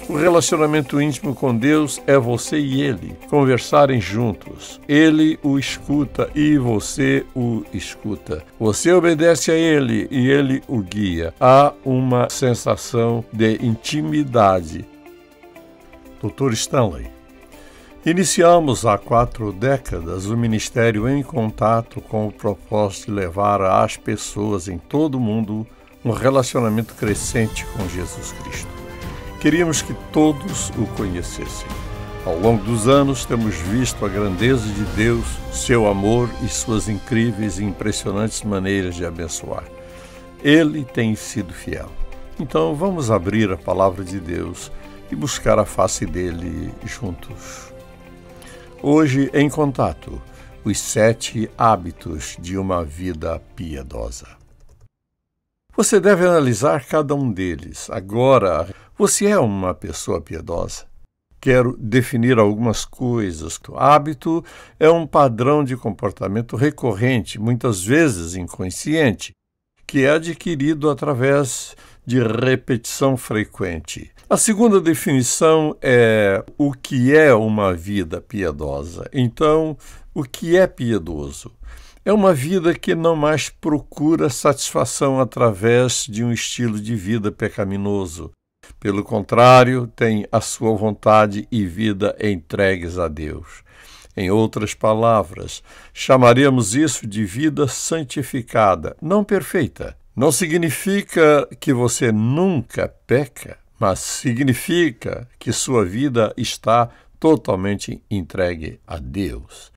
O relacionamento íntimo com Deus é você e Ele conversarem juntos. Ele o escuta e você o escuta. Você obedece a Ele e Ele o guia. Há uma sensação de intimidade. Dr. Stanley. Iniciamos há 4 décadas o Ministério em Contato com o propósito de levar às pessoas em todo o mundo um relacionamento crescente com Jesus Cristo. Queríamos que todos o conhecessem. Ao longo dos anos, temos visto a grandeza de Deus, seu amor e suas incríveis e impressionantes maneiras de abençoar. Ele tem sido fiel. Então, vamos abrir a palavra de Deus e buscar a face dele juntos. Hoje, em Contato, os 7 hábitos de uma vida piedosa. Você deve analisar cada um deles. Agora, você é uma pessoa piedosa? Quero definir algumas coisas. O hábito é um padrão de comportamento recorrente, muitas vezes inconsciente, que é adquirido através de repetição frequente. A segunda definição é o que é uma vida piedosa. Então, o que é piedoso? É uma vida que não mais procura satisfação através de um estilo de vida pecaminoso. Pelo contrário, tem a sua vontade e vida entregues a Deus. Em outras palavras, chamaríamos isso de vida santificada, não perfeita. Não significa que você nunca peca, mas significa que sua vida está totalmente entregue a Deus.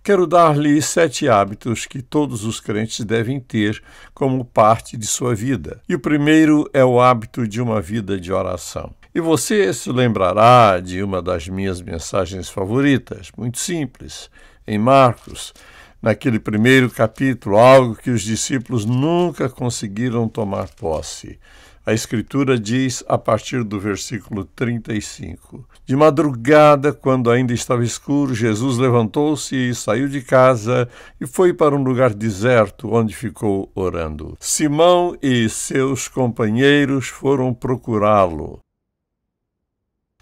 Quero dar-lhe 7 hábitos que todos os crentes devem ter como parte de sua vida. E o primeiro é o hábito de uma vida de oração. E você se lembrará de uma das minhas mensagens favoritas, muito simples, em Marcos, naquele primeiro capítulo, algo que os discípulos nunca conseguiram tomar posse. A Escritura diz, a partir do versículo 35, de madrugada, quando ainda estava escuro, Jesus levantou-se e saiu de casa e foi para um lugar deserto, onde ficou orando. Simão e seus companheiros foram procurá-lo.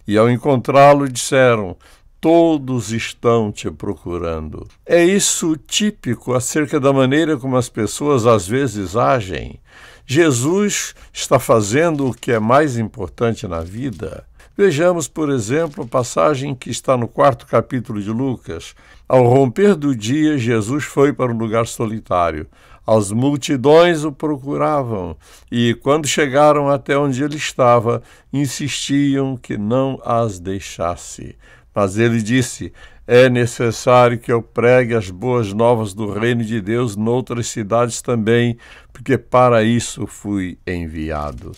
E ao encontrá-lo, disseram: todos estão te procurando. É isso típico acerca da maneira como as pessoas às vezes agem. Jesus está fazendo o que é mais importante na vida. Vejamos, por exemplo, a passagem que está no 4º capítulo de Lucas. Ao romper do dia, Jesus foi para um lugar solitário. As multidões o procuravam e, quando chegaram até onde ele estava, insistiam que não as deixasse. Mas ele disse: é necessário que eu pregue as boas novas do reino de Deus noutras cidades também, porque para isso fui enviado.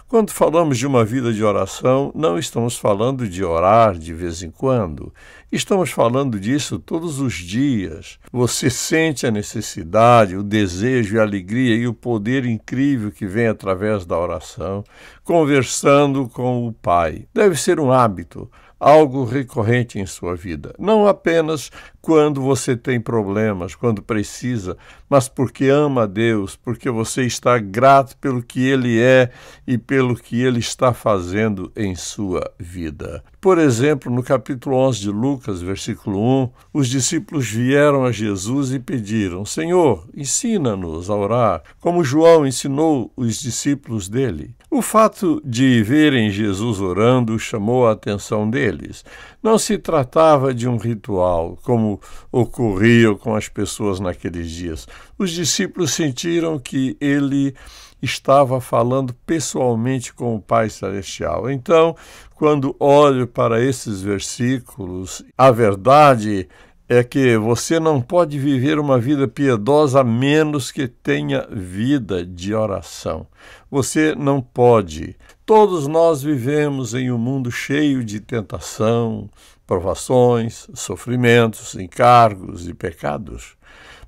Quando falamos de uma vida de oração, não estamos falando de orar de vez em quando. Estamos falando disso todos os dias. Você sente a necessidade, o desejo, a alegria e o poder incrível que vem através da oração, conversando com o Pai. Deve ser um hábito, algo recorrente em sua vida. Não apenas quando você tem problemas, quando precisa, mas porque ama a Deus, porque você está grato pelo que Ele é e pelo que Ele está fazendo em sua vida. Por exemplo, no capítulo 11 de Lucas, versículo 1, os discípulos vieram a Jesus e pediram: Senhor, ensina-nos a orar, como João ensinou os discípulos dele. O fato de verem Jesus orando chamou a atenção deles. Não se tratava de um ritual, como ocorria com as pessoas naqueles dias. Os discípulos sentiram que ele estava falando pessoalmente com o Pai Celestial. Então, quando olho para esses versículos, a verdade é que você não pode viver uma vida piedosa a menos que tenha vida de oração. Você não pode. Todos nós vivemos em um mundo cheio de tentação, provações, sofrimentos, encargos e pecados.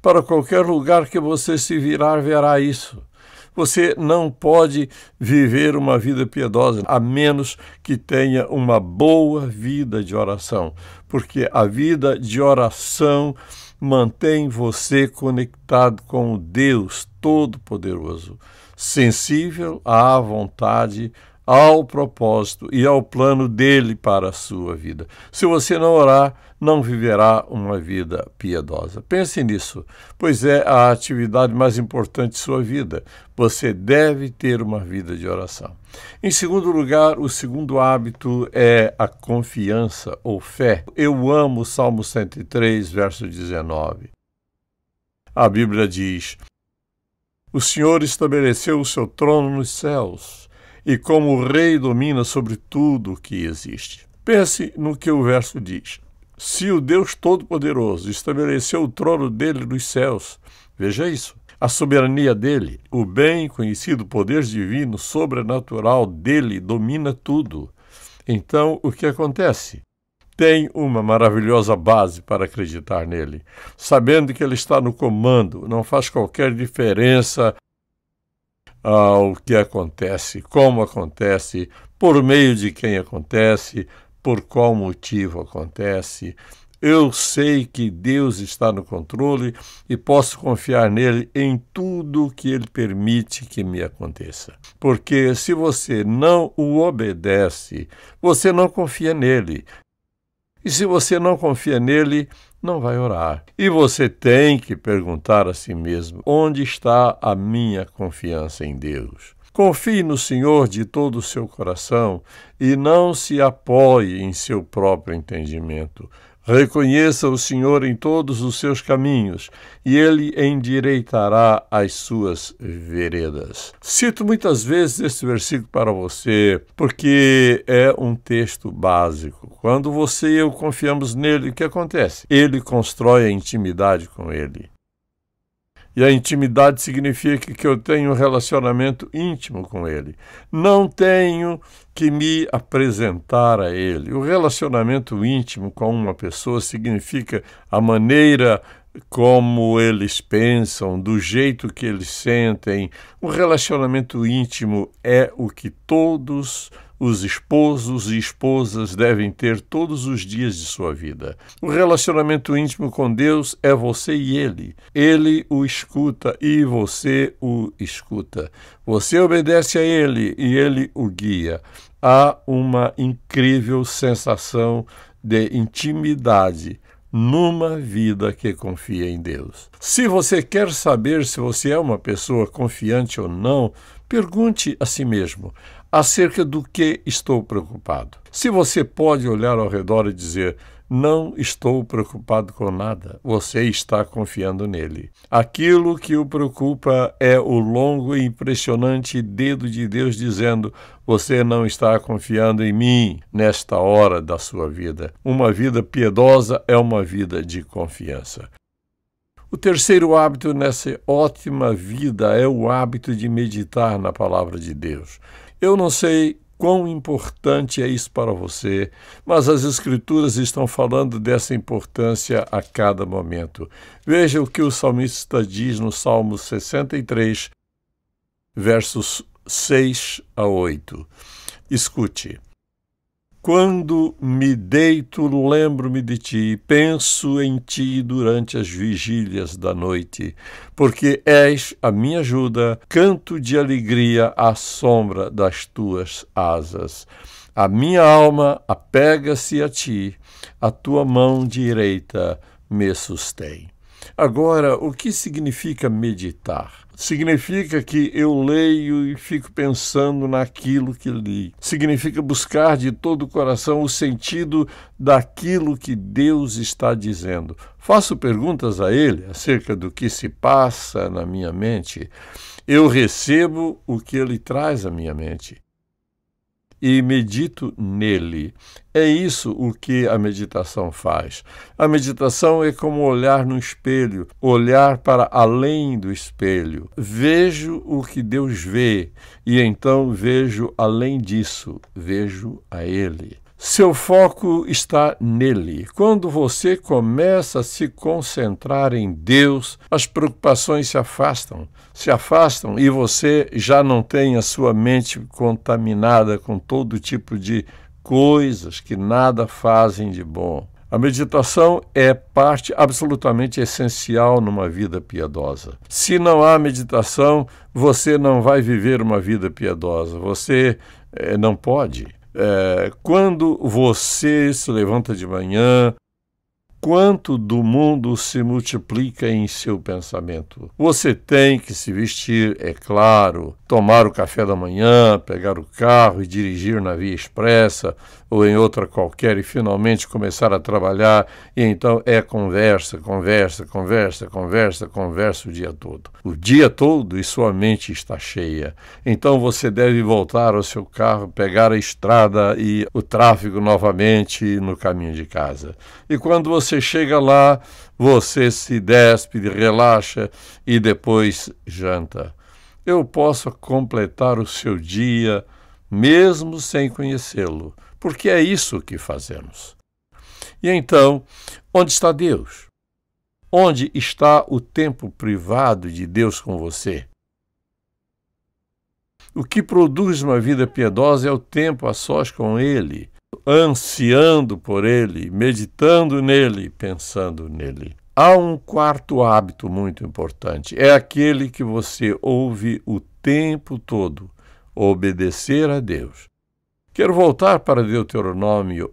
Para qualquer lugar que você se virar, verá isso. Você não pode viver uma vida piedosa a menos que tenha uma boa vida de oração, porque a vida de oração mantém você conectado com o Deus Todo-Poderoso, sensível à vontade, ao propósito e ao plano dele para a sua vida. Se você não orar, não viverá uma vida piedosa. Pense nisso, pois é a atividade mais importante de sua vida. Você deve ter uma vida de oração. Em segundo lugar, o segundo hábito é a confiança ou fé. Eu amo o Salmo 103, verso 19. A Bíblia diz: o Senhor estabeleceu o seu trono nos céus, e como rei domina sobre tudo o que existe. Pense no que o verso diz. Se o Deus Todo-Poderoso estabeleceu o trono dele nos céus, veja isso, a soberania dele, o bem conhecido poder divino, sobrenatural dele domina tudo. Então, o que acontece? Tem uma maravilhosa base para acreditar nele, sabendo que ele está no comando, não faz qualquer diferença ao que acontece, como acontece, por meio de quem acontece, por qual motivo acontece. Eu sei que Deus está no controle e posso confiar nele em tudo que ele permite que me aconteça. Porque se você não o obedece, você não confia nele. E se você não confia nele, não vai orar. E você tem que perguntar a si mesmo: onde está a minha confiança em Deus? Confie no Senhor de todo o seu coração e não se apoie em seu próprio entendimento. Reconheça o Senhor em todos os seus caminhos e ele endireitará as suas veredas. Cito muitas vezes este versículo para você porque é um texto básico. Quando você e eu confiamos nele, o que acontece? Ele constrói a intimidade com ele. E a intimidade significa que eu tenho um relacionamento íntimo com ele. Não tenho que me apresentar a ele. O relacionamento íntimo com uma pessoa significa a maneira como eles pensam, do jeito que eles sentem. O relacionamento íntimo é o que todos os esposos e esposas devem ter todos os dias de sua vida. O relacionamento íntimo com Deus é você e ele. Ele o escuta e você o escuta. Você obedece a ele e ele o guia. Há uma incrível sensação de intimidade numa vida que confia em Deus. Se você quer saber se você é uma pessoa confiante ou não, pergunte a si mesmo: acerca do que estou preocupado? Se você pode olhar ao redor e dizer: não estou preocupado com nada, você está confiando nele. Aquilo que o preocupa é o longo e impressionante dedo de Deus dizendo: você não está confiando em mim nesta hora da sua vida. Uma vida piedosa é uma vida de confiança. O terceiro hábito nessa ótima vida é o hábito de meditar na palavra de Deus. Eu não sei quão importante é isso para você, mas as Escrituras estão falando dessa importância a cada momento. Veja o que o salmista diz no Salmo 63, versos 6 a 8. Escute. Quando me deito, lembro-me de ti, penso em ti durante as vigílias da noite, porque és a minha ajuda, canto de alegria à sombra das tuas asas. A minha alma apega-se a ti, a tua mão direita me sustém. Agora, o que significa meditar? Significa que eu leio e fico pensando naquilo que li. Significa buscar de todo o coração o sentido daquilo que Deus está dizendo. Faço perguntas a Ele acerca do que se passa na minha mente. Eu recebo o que Ele traz à minha mente e medito nele. É isso o que a meditação faz. A meditação é como olhar no espelho, olhar para além do espelho. Vejo o que Deus vê e então vejo além disso, vejo a Ele. Seu foco está nele. Quando você começa a se concentrar em Deus, as preocupações se afastam e você já não tem a sua mente contaminada com todo tipo de coisas que nada fazem de bom. A meditação é parte absolutamente essencial numa vida piedosa. Se não há meditação, você não vai viver uma vida piedosa. Você não pode. Quando você se levanta de manhã, quanto do mundo se multiplica em seu pensamento? Você tem que se vestir, é claro, tomar o café da manhã, pegar o carro e dirigir na via expressa ou em outra qualquer e finalmente começar a trabalhar, e então é conversa o dia todo. O dia todo e sua mente está cheia. Então você deve voltar ao seu carro, pegar a estrada e o tráfego novamente no caminho de casa. E quando você chega lá, você se despede, relaxa e depois janta. Eu posso completar o seu dia mesmo sem conhecê-lo, porque é isso que fazemos. E então, onde está Deus? Onde está o tempo privado de Deus com você? O que produz uma vida piedosa é o tempo a sós com Ele, ansiando por Ele, meditando nele, pensando nele. Há um quarto hábito muito importante, é aquele que você ouve o tempo todo, obedecer a Deus. Quero voltar para Deuteronômio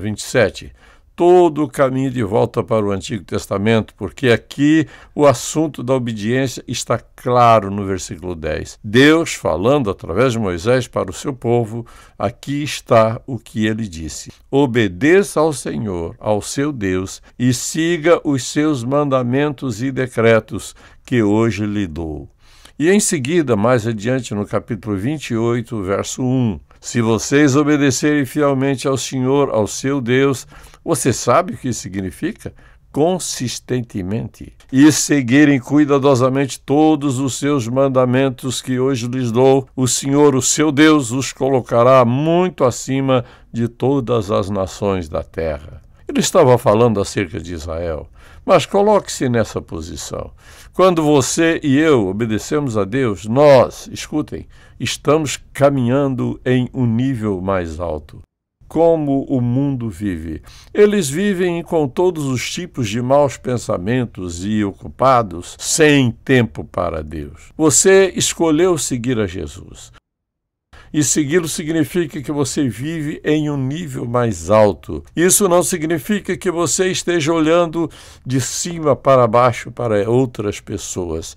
27, todo o caminho de volta para o Antigo Testamento, porque aqui o assunto da obediência está claro no versículo 10. Deus, falando através de Moisés para o seu povo, aqui está o que ele disse: obedeça ao Senhor, ao seu Deus, e siga os seus mandamentos e decretos que hoje lhe dou. E em seguida, mais adiante, no capítulo 28, verso 1, se vocês obedecerem fielmente ao Senhor, ao seu Deus, você sabe o que significa? Consistentemente. E seguirem cuidadosamente todos os seus mandamentos que hoje lhes dou, o Senhor, o seu Deus, os colocará muito acima de todas as nações da terra. Ele estava falando acerca de Israel, mas coloque-se nessa posição. Quando você e eu obedecemos a Deus, nós, escutem, estamos caminhando em um nível mais alto. Como o mundo vive. Eles vivem com todos os tipos de maus pensamentos e ocupados, sem tempo para Deus. Você escolheu seguir a Jesus. E segui-lo significa que você vive em um nível mais alto. Isso não significa que você esteja olhando de cima para baixo para outras pessoas.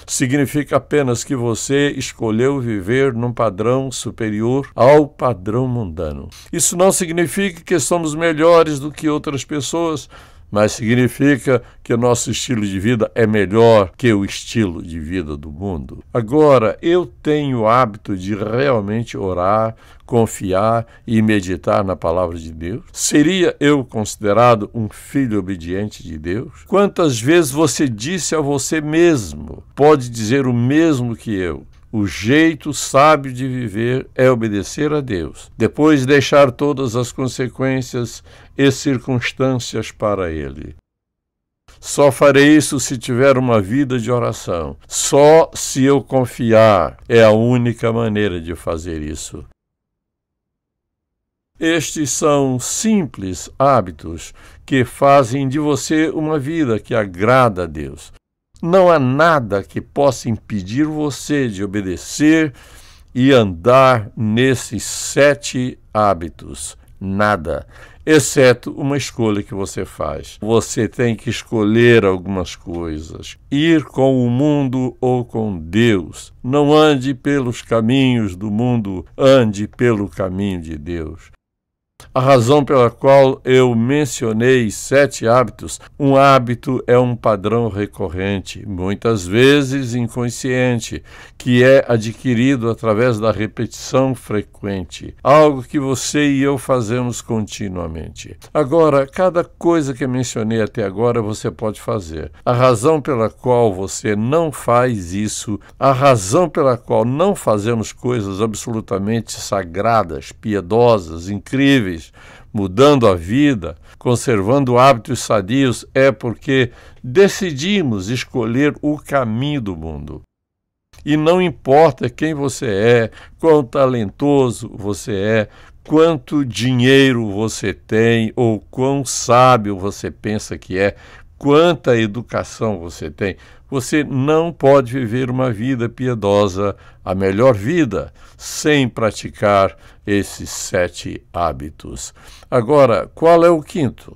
Significa apenas que você escolheu viver num padrão superior ao padrão mundano. Isso não significa que somos melhores do que outras pessoas, mas significa que o nosso estilo de vida é melhor que o estilo de vida do mundo. Agora, eu tenho o hábito de realmente orar, confiar e meditar na palavra de Deus? Seria eu considerado um filho obediente de Deus? Quantas vezes você disse a você mesmo, pode dizer o mesmo que eu: o jeito sábio de viver é obedecer a Deus, depois deixar todas as consequências e circunstâncias para Ele. Só farei isso se tiver uma vida de oração. Só se eu confiar é a única maneira de fazer isso. Estes são simples hábitos que fazem de você uma vida que agrada a Deus. Não há nada que possa impedir você de obedecer e andar nesses 7 hábitos. Nada, exceto uma escolha que você faz. Você tem que escolher algumas coisas. Ir com o mundo ou com Deus. Não ande pelos caminhos do mundo, ande pelo caminho de Deus. A razão pela qual eu mencionei 7 hábitos, um hábito é um padrão recorrente, muitas vezes inconsciente, que é adquirido através da repetição frequente, algo que você e eu fazemos continuamente. Agora, cada coisa que mencionei até agora você pode fazer. A razão pela qual você não faz isso, a razão pela qual não fazemos coisas absolutamente sagradas, piedosas, incríveis, mudando a vida, conservando hábitos sadios, é porque decidimos escolher o caminho do mundo. E não importa quem você é, quão talentoso você é, quanto dinheiro você tem ou quão sábio você pensa que é, quanta educação você tem, você não pode viver uma vida piedosa, a melhor vida, sem praticar esses 7 hábitos. Agora, qual é o quinto?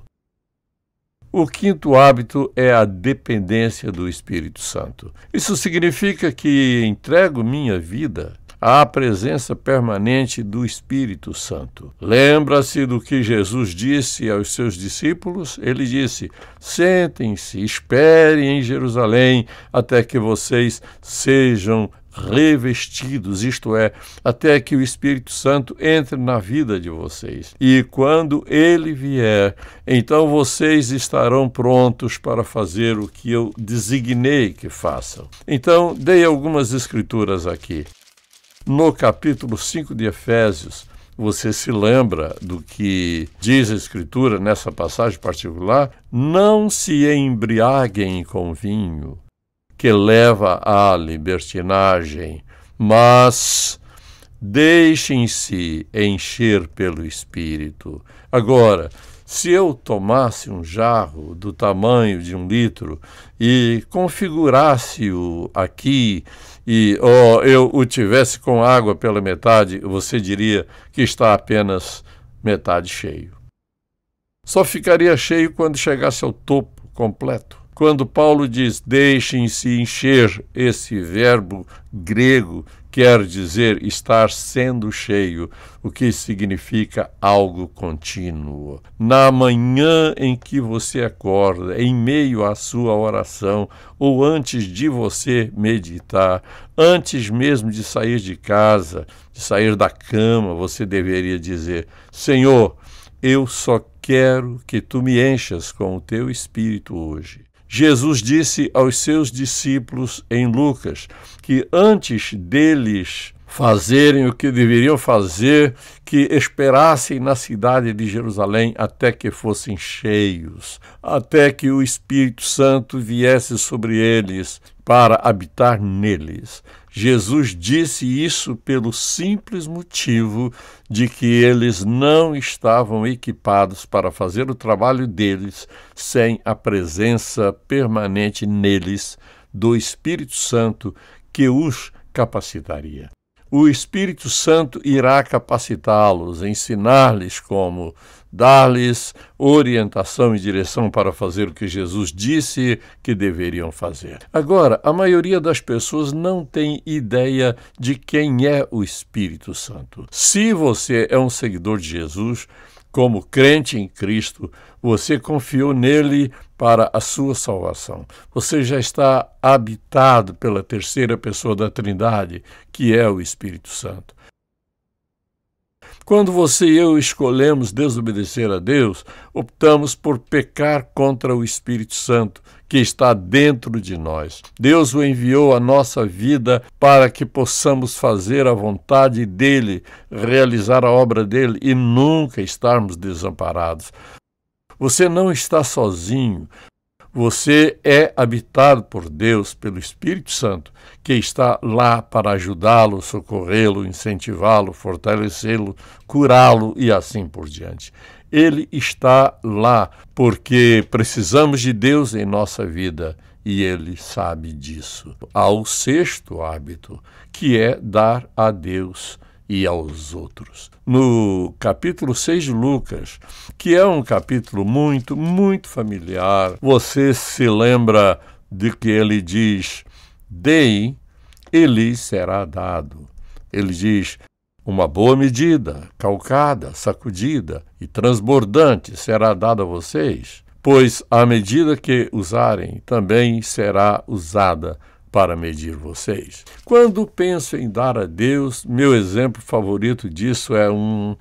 O quinto hábito é a dependência do Espírito Santo. Isso significa que entrego minha vida à presença permanente do Espírito Santo. Lembra-se do que Jesus disse aos seus discípulos? Ele disse: sentem-se, esperem em Jerusalém até que vocês sejam revestidos, isto é, até que o Espírito Santo entre na vida de vocês. E quando ele vier, então vocês estarão prontos para fazer o que eu designei que façam. Então, dei algumas escrituras aqui. No capítulo 5 de Efésios, você se lembra do que diz a Escritura nessa passagem particular? Não se embriaguem com vinho, que leva à libertinagem, mas deixem-se encher pelo Espírito. Agora, se eu tomasse um jarro do tamanho de 1 litro e configurasse-o aqui e eu o tivesse com água pela metade, você diria que está apenas metade cheio. Só ficaria cheio quando chegasse ao topo completo. Quando Paulo diz deixem-se encher, esse verbo grego quer dizer estar sendo cheio, o que significa algo contínuo. Na manhã em que você acorda, em meio à sua oração, ou antes de você meditar, antes mesmo de sair de casa, de sair da cama, você deveria dizer: Senhor, eu só quero que tu me enchas com o teu Espírito hoje. Jesus disse aos seus discípulos em Lucas que antes deles fazerem o que deveriam fazer, que esperassem na cidade de Jerusalém até que fossem cheios, até que o Espírito Santo viesse sobre eles para habitar neles. Jesus disse isso pelo simples motivo de que eles não estavam equipados para fazer o trabalho deles sem a presença permanente neles do Espírito Santo que os capacitaria. O Espírito Santo irá capacitá-los, ensinar-lhes como, dar-lhes orientação e direção para fazer o que Jesus disse que deveriam fazer. Agora, a maioria das pessoas não tem ideia de quem é o Espírito Santo. Se você é um seguidor de Jesus, como crente em Cristo, você confiou nele para a sua salvação. Você já está habitado pela terceira pessoa da Trindade, que é o Espírito Santo. Quando você e eu escolhemos desobedecer a Deus, optamos por pecar contra o Espírito Santo, que está dentro de nós. Deus o enviou à nossa vida para que possamos fazer a vontade dele, realizar a obra dele e nunca estarmos desamparados. Você não está sozinho. Você é habitado por Deus, pelo Espírito Santo, que está lá para ajudá-lo, socorrê-lo, incentivá-lo, fortalecê-lo, curá-lo e assim por diante. Ele está lá porque precisamos de Deus em nossa vida e ele sabe disso. Há o sexto hábito, que é dar a Deus e aos outros. No capítulo 6 de Lucas, que é um capítulo muito, muito familiar, você se lembra de que ele diz: deem e lhes será dado. Ele diz: uma boa medida, calcada, sacudida e transbordante será dada a vocês, pois a medida que usarem também será usada para medir vocês. Quando penso em dar a Deus, meu exemplo favorito disso é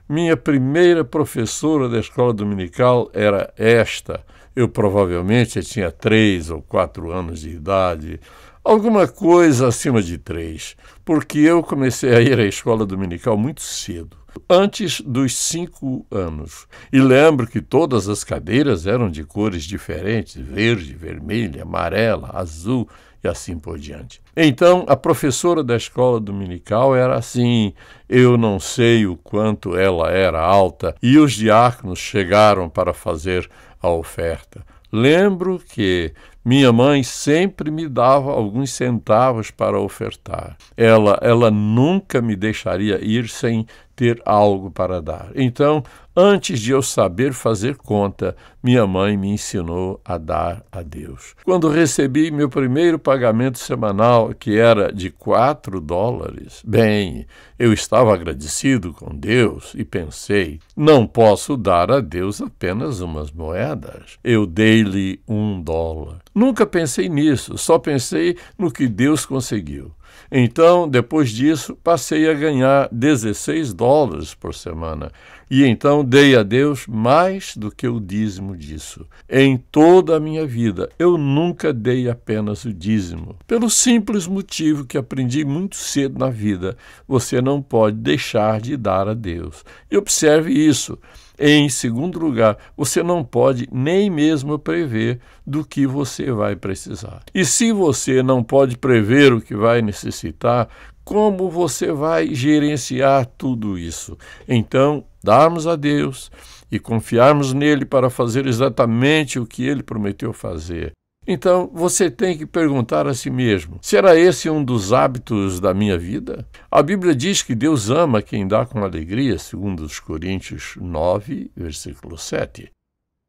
minha primeira professora da escola dominical era esta. Eu provavelmente tinha 3 ou 4 anos de idade, alguma coisa acima de 3, porque eu comecei a ir à escola dominical muito cedo, antes dos 5 anos. E lembro que todas as cadeiras eram de cores diferentes, verde, vermelha, amarela, azul e assim por diante. Então, a professora da escola dominical era assim, eu não sei o quanto ela era alta, e os diáconos chegaram para fazer a oferta. Lembro que minha mãe sempre me dava alguns centavos para ofertar. Ela nunca me deixaria ir sem ter algo para dar. Então, antes de eu saber fazer conta, minha mãe me ensinou a dar a Deus. Quando recebi meu primeiro pagamento semanal, que era de $4, bem, eu estava agradecido com Deus e pensei, não posso dar a Deus apenas umas moedas. Eu dei-lhe $1. Nunca pensei nisso, só pensei no que Deus conseguiu. Então, depois disso, passei a ganhar $16 por semana. E então dei a Deus mais do que o dízimo disso. Em toda a minha vida, eu nunca dei apenas o dízimo. Pelo simples motivo que aprendi muito cedo na vida, você não pode deixar de dar a Deus. E observe isso. Em segundo lugar, você não pode nem mesmo prever do que você vai precisar. E se você não pode prever o que vai necessitar, como você vai gerenciar tudo isso? Então, darmos a Deus e confiarmos nele para fazer exatamente o que ele prometeu fazer. Então, você tem que perguntar a si mesmo, será esse um dos hábitos da minha vida? A Bíblia diz que Deus ama quem dá com alegria, segundo os Coríntios 9, versículo 7.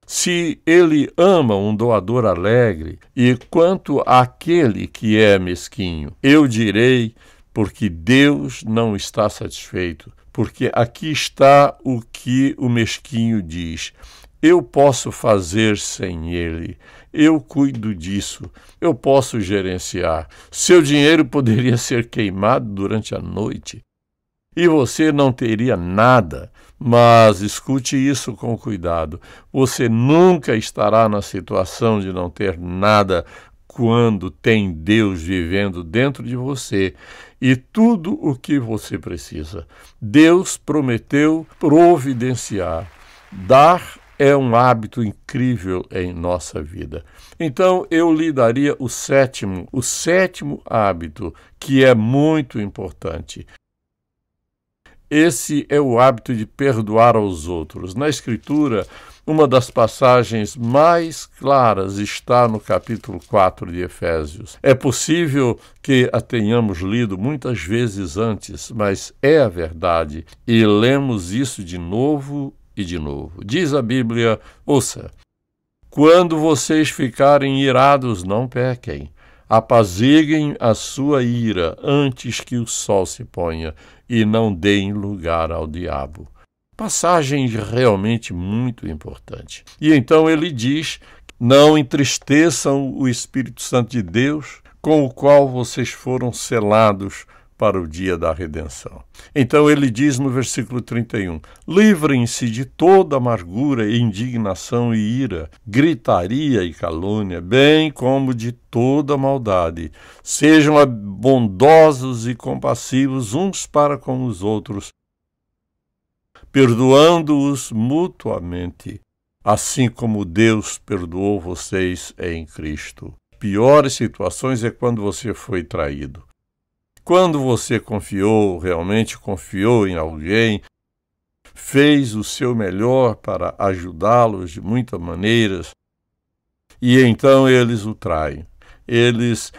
Se ele ama um doador alegre, e quanto àquele que é mesquinho, eu direi, porque Deus não está satisfeito, porque aqui está o que o mesquinho diz. Eu posso fazer sem ele, eu cuido disso, eu posso gerenciar. Seu dinheiro poderia ser queimado durante a noite e você não teria nada, mas escute isso com cuidado. Você nunca estará na situação de não ter nada quando tem Deus vivendo dentro de você e tudo o que você precisa. Deus prometeu providenciar, dar é um hábito incrível em nossa vida. Então, eu lhe daria o sétimo hábito, que é muito importante. Esse é o hábito de perdoar aos outros. Na Escritura, uma das passagens mais claras está no capítulo 4 de Efésios. É possível que a tenhamos lido muitas vezes antes, mas é a verdade, e lemos isso de novo e de novo. Diz a Bíblia, ouça, quando vocês ficarem irados, não pequem. Apaziguem a sua ira antes que o sol se ponha e não deem lugar ao diabo. Passagem realmente muito importante. E então ele diz, não entristeçam o Espírito Santo de Deus, com o qual vocês foram selados para o dia da redenção. Então ele diz no versículo 31, livrem-se de toda amargura, indignação e ira, gritaria e calúnia, bem como de toda maldade. Sejam bondosos e compassivos uns para com os outros, perdoando-os mutuamente, assim como Deus perdoou vocês em Cristo. Piores situações é quando você foi traído. Quando você realmente confiou em alguém, fez o seu melhor para ajudá-los de muitas maneiras, e então eles o traem. Eles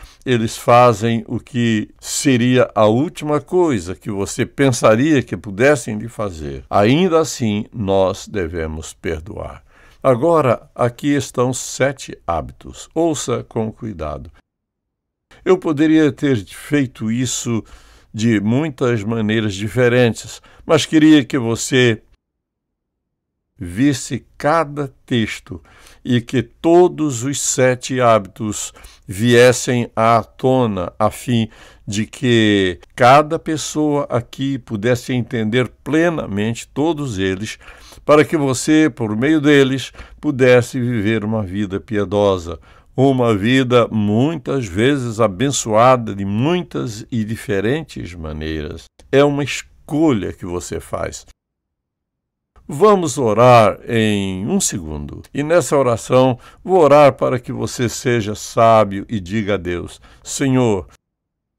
fazem o que seria a última coisa que você pensaria que pudessem lhe fazer. Ainda assim, nós devemos perdoar. Agora, aqui estão 7 hábitos. Ouça com cuidado. Eu poderia ter feito isso de muitas maneiras diferentes, mas queria que você visse cada texto e que todos os 7 hábitos viessem à tona, a fim de que cada pessoa aqui pudesse entender plenamente todos eles, para que você, por meio deles, pudesse viver uma vida piedosa, uma vida muitas vezes abençoada de muitas e diferentes maneiras. É uma escolha que você faz. Vamos orar em 1 segundo. E nessa oração, vou orar para que você seja sábio e diga a Deus: Senhor,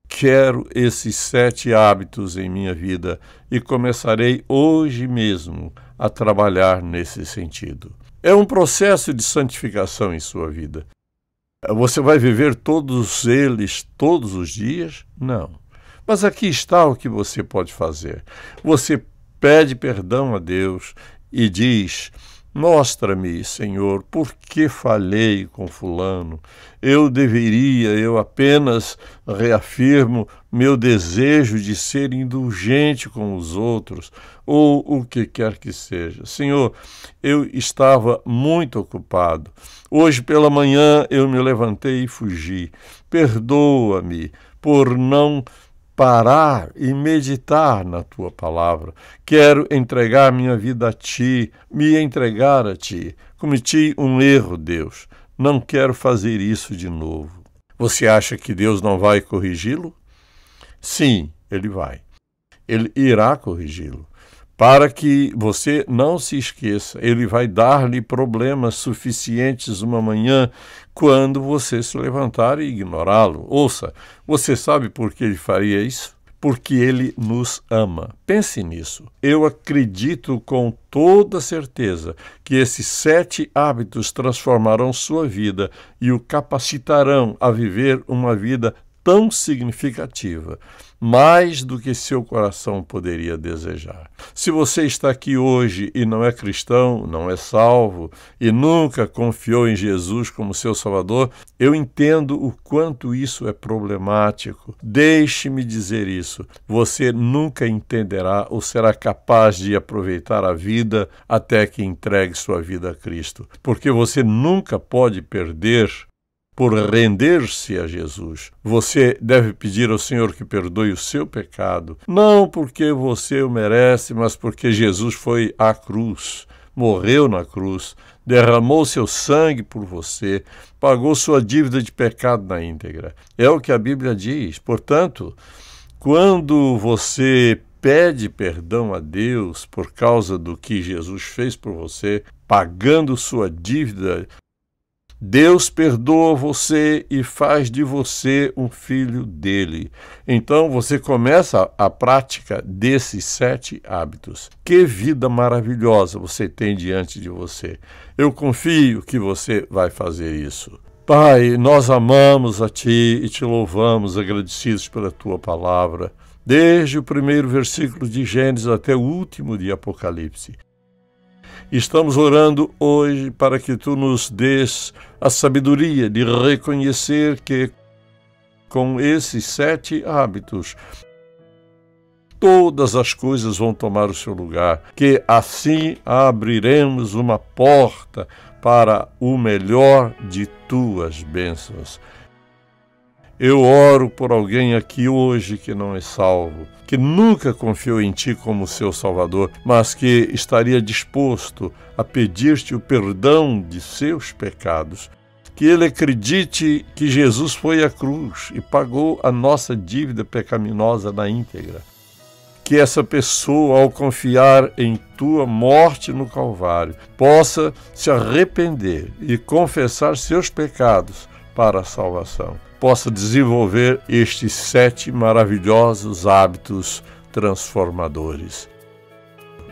quero esses 7 hábitos em minha vida e começarei hoje mesmo a trabalhar nesse sentido. É um processo de santificação em sua vida. Você vai viver todos eles todos os dias? Não. Mas aqui está o que você pode fazer. Você pede perdão a Deus e diz: mostra-me, Senhor, por que falhei com fulano. Eu apenas reafirmo meu desejo de ser indulgente com os outros, ou o que quer que seja. Senhor, eu estava muito ocupado. Hoje pela manhã eu me levantei e fugi. Perdoa-me por não parar e meditar na Tua palavra. Quero entregar minha vida a Ti, me entregar a Ti. Cometi um erro, Deus. Não quero fazer isso de novo. Você acha que Deus não vai corrigi-lo? Sim, Ele vai. Ele irá corrigi-lo. Para que você não se esqueça, Ele vai dar-lhe problemas suficientes uma manhã quando você se levantar e ignorá-lo. Ouça, você sabe por que Ele faria isso? Porque Ele nos ama. Pense nisso. Eu acredito com toda certeza que esses 7 hábitos transformarão sua vida e o capacitarão a viver uma vida tão significativa, mais do que seu coração poderia desejar. Se você está aqui hoje e não é cristão, não é salvo e nunca confiou em Jesus como seu Salvador, eu entendo o quanto isso é problemático. Deixe-me dizer isso. Você nunca entenderá ou será capaz de aproveitar a vida até que entregue sua vida a Cristo, porque você nunca pode perder por render-se a Jesus. Você deve pedir ao Senhor que perdoe o seu pecado, não porque você o merece, mas porque Jesus foi à cruz, morreu na cruz, derramou seu sangue por você, pagou sua dívida de pecado na íntegra. É o que a Bíblia diz. Portanto, quando você pede perdão a Deus por causa do que Jesus fez por você, pagando sua dívida, Deus perdoa você e faz de você um filho dele. Então você começa a prática desses 7 hábitos. Que vida maravilhosa você tem diante de você. Eu confio que você vai fazer isso. Pai, nós amamos a Ti e Te louvamos, agradecidos pela Tua palavra, desde o primeiro versículo de Gênesis até o último de Apocalipse. Estamos orando hoje para que Tu nos dês a sabedoria de reconhecer que com esses 7 hábitos todas as coisas vão tomar o seu lugar, que assim abriremos uma porta para o melhor de Tuas bênçãos. Eu oro por alguém aqui hoje que não é salvo, que nunca confiou em Ti como seu Salvador, mas que estaria disposto a pedir-Te o perdão de seus pecados. Que ele acredite que Jesus foi à cruz e pagou a nossa dívida pecaminosa na íntegra. Que essa pessoa, ao confiar em Tua morte no Calvário, possa se arrepender e confessar seus pecados para a salvação. Possa desenvolver estes 7 maravilhosos hábitos transformadores.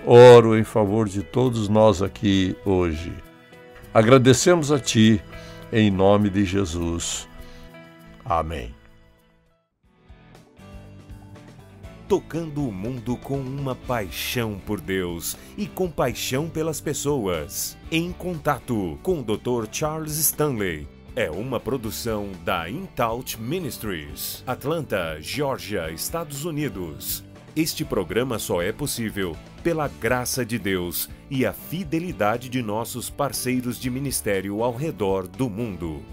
Oro em favor de todos nós aqui hoje. Agradecemos a Ti, em nome de Jesus. Amém. Tocando o mundo com uma paixão por Deus e compaixão pelas pessoas. Em contato com o Dr. Charles Stanley. É uma produção da InTouch Ministries, Atlanta, Geórgia, Estados Unidos. Este programa só é possível pela graça de Deus e a fidelidade de nossos parceiros de ministério ao redor do mundo.